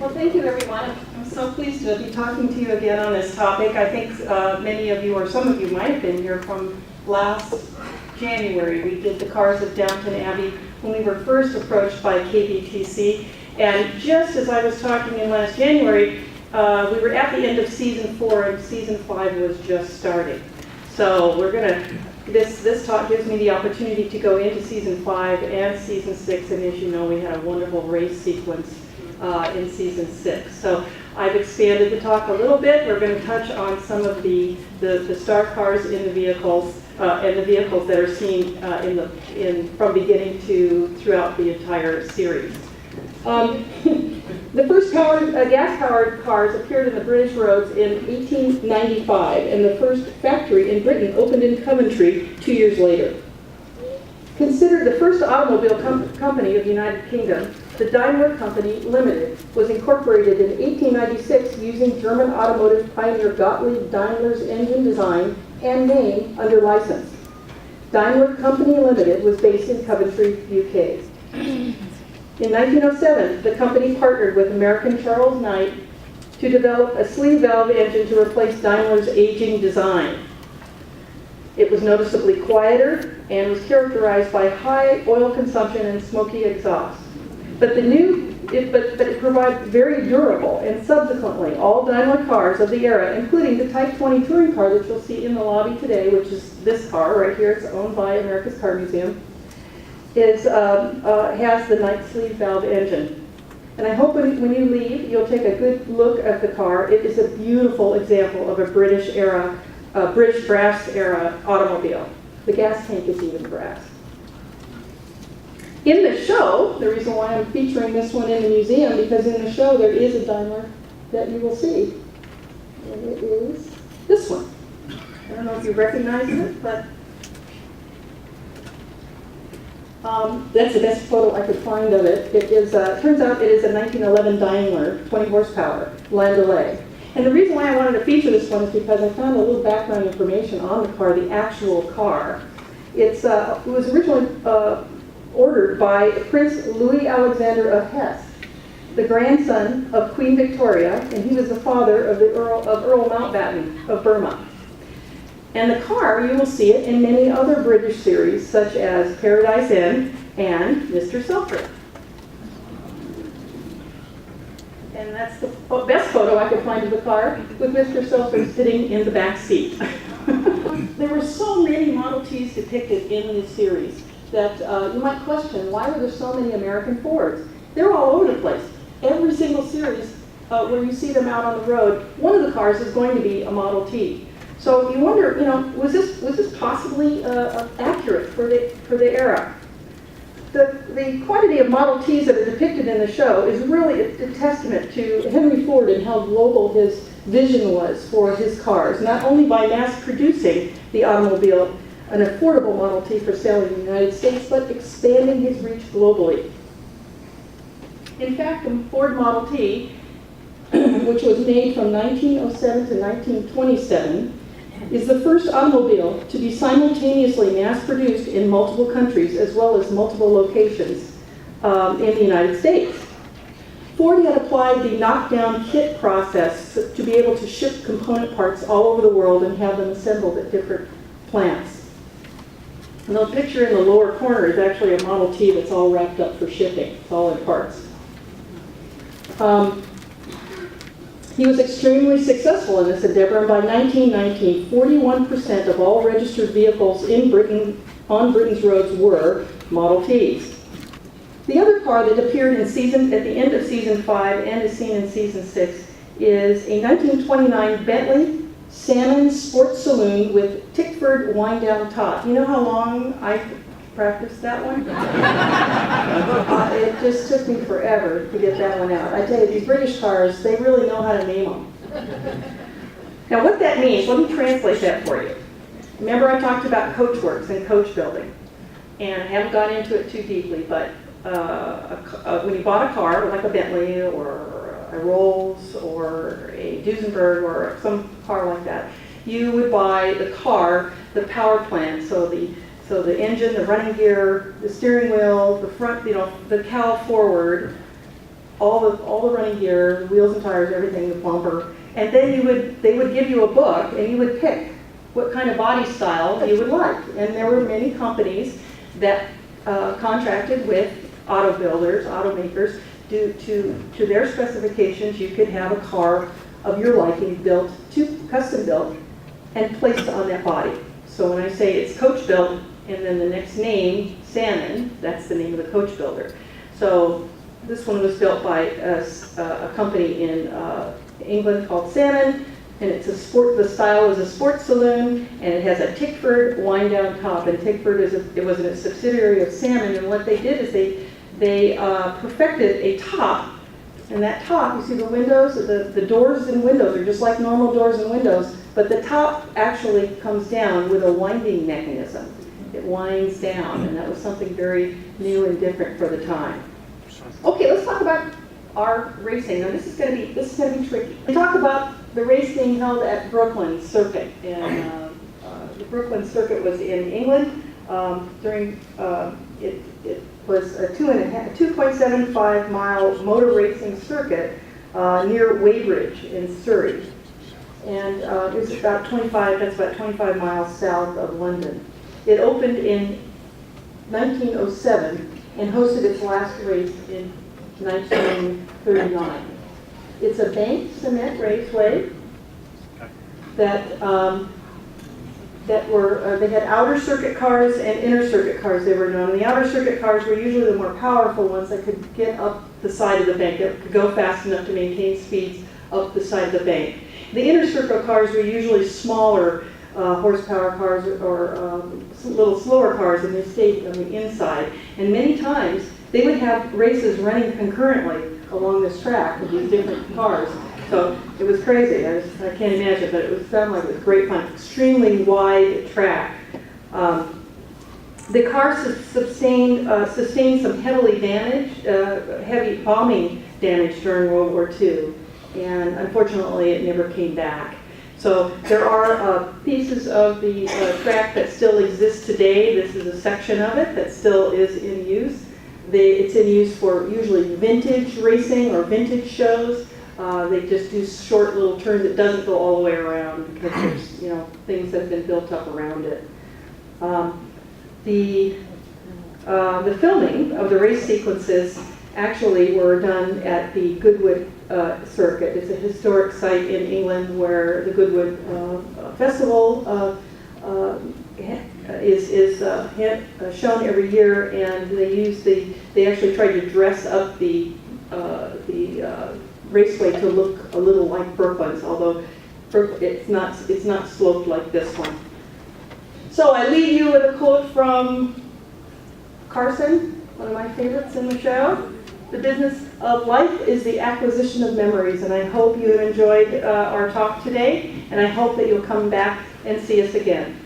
Well, thank you, everyone. I'm so pleased to be talking to you again on this topic. I think many of you, or some of you, might have been here from last January. We did the cars of Downton Abbey when we were first approached by KBTC. And just as I was talking in last January, we were at the end of season 4 and season 5 was just starting. So we're going to, this talk gives me the opportunity to go into season 5 and season 6. And as you know, we had a wonderful race sequence in season 6. So I've expanded the talk a little bit. We're going to touch on some of the star cars in the vehicles and the vehicles that are seen from beginning to throughout the entire series. The first gas-powered cars appeared in the British roads in 1895, and the first factory in Britain opened in Coventry 2 years later. Considered the first automobile company of the United Kingdom, the Daimler Company Limited was incorporated in 1896 using German automotive pioneer Gottlieb Daimler's engine design and name under license. Daimler Company Limited was based in Coventry, UK. In 1907, the company partnered with American Charles Knight to develop a sleeve valve engine to replace Daimler's aging design. It was noticeably quieter and was characterized by high oil consumption and smoky exhaust. But it provided very durable, and subsequently all Daimler cars of the era, including the Type 20 touring car that you'll see in the lobby today, which is this car right here, it's owned by America's Car Museum, has the Knight sleeve valve engine. And I hope when you leave, you'll take a good look at the car. It is a beautiful example of a British brass era automobile. The gas tank is even brass. In the show, the reason why I'm featuring this one in the museum, because in the show there is a Daimler that you will see. And it is this one. I don't know if you recognize it, but that's the best photo I could find of it. It is, turns out it is a 1911 Daimler, 20 horsepower, Landaulet. And the reason why I wanted to feature this one is because I found a little background information on the car, the actual car. It was originally ordered by Prince Louis Alexander of Hesse, the grandson of Queen Victoria, and he was the father of Earl Mountbatten of Burma. And the car, you will see it in many other British series, such as Paradise Inn and Mr. Selfridge. And that's the best photo I could find of the car, with Mr. Selfridge sitting in the back seat. There were so many Model Ts depicted in this series that you might question, why were there so many American Fords? They're all over the place. Every single series where you see them out on the road, one of the cars is going to be a Model T. So you wonder, was this possibly accurate for the era? The quantity of Model Ts that are depicted in the show is really a testament to Henry Ford and how global his vision was for his cars, not only by mass producing the automobile, an affordable Model T for sale in the United States, but expanding his reach globally. In fact, the Ford Model T, which was made from 1907 to 1927, is the first automobile to be simultaneously mass-produced in multiple countries as well as multiple locations in the United States. Ford had applied the knockdown kit process to be able to ship component parts all over the world and have them assembled at different plants. And the picture in the lower corner is actually a Model T that's all wrapped up for shipping. It's all in parts. He was extremely successful in this endeavor, and by 1919, 41% of all registered vehicles in Britain on Britain's roads were Model Ts. The other car that appeared at the end of season 5 and is seen in season 6 is a 1929 Bentley Salmon Sports Saloon with Tickford wind-down top. You know how long I practiced that one? It just took me forever to get that one out. I tell you, these British cars, they really know how to name them. Now what that means, let me translate that for you. Remember I talked about coachworks and coach building, and I haven't gone into it too deeply, but when you bought a car, like a Bentley or a Rolls or a Duesenberg or some car like that, you would buy the car, the power plant, so the engine, the running gear, the steering wheel, the front, the cowl forward, all the running gear, the wheels and tires, everything, the bumper, and then they would give you a book, and you would pick what kind of body style you would like. And there were many companies that contracted with auto builders, automakers, due to their specifications. You could have a car of your liking built, custom built, and placed on that body. So when I say it's coach built, and then the next name, Salmon, that's the name of the coach builder. So this one was built by a company in England called Salmon, and it's the style is a sports saloon, and it has a Tickford wind down top. And Tickford it was a subsidiary of Salmon, and what they did is they perfected a top. And that top, you see the windows, the doors and windows are just like normal doors and windows, but the top actually comes down with a winding mechanism. It winds down, and that was something very new and different for the time. Okay, let's talk about our racing. Now this is going to be tricky. We talk about the race being held at Brooklands Circuit, and the Brooklands Circuit was in England during it was a 2.75 mile motor racing circuit near Weybridge in Surrey, and it was about 25 miles south of London. It opened in 1907 and hosted its last race in 1939. It's a banked cement raceway that they had outer circuit cars and inner circuit cars, they were known. And the outer circuit cars were usually the more powerful ones that could get up the side of the bank, that could go fast enough to maintain speeds up the side of the bank. The inner circuit cars were usually smaller horsepower cars or little slower cars, and they stayed on the inside. And many times they would have races running concurrently along this track with these different cars. So it was crazy. I can't imagine, but it sounded like it was great fun. Extremely wide track. The car sustained some heavy bombing damage during World War II, and unfortunately it never came back. So there are pieces of the track that still exist today. This is a section of it that still is in use. It's in use for usually vintage racing or vintage shows. They just do short little turns. It doesn't go all the way around because there's things that have been built up around it. The filming of the race sequences actually were done at the Goodwood Circuit. It's a historic site in England where the Goodwood Festival is shown every year, and they actually tried to dress up the raceway to look a little like Brooklands, although it's not sloped like this one. So I leave you with a quote from Carson, one of my favorites in the show. The business of life is the acquisition of memories, and I hope you have enjoyed our talk today, and I hope that you'll come back and see us again.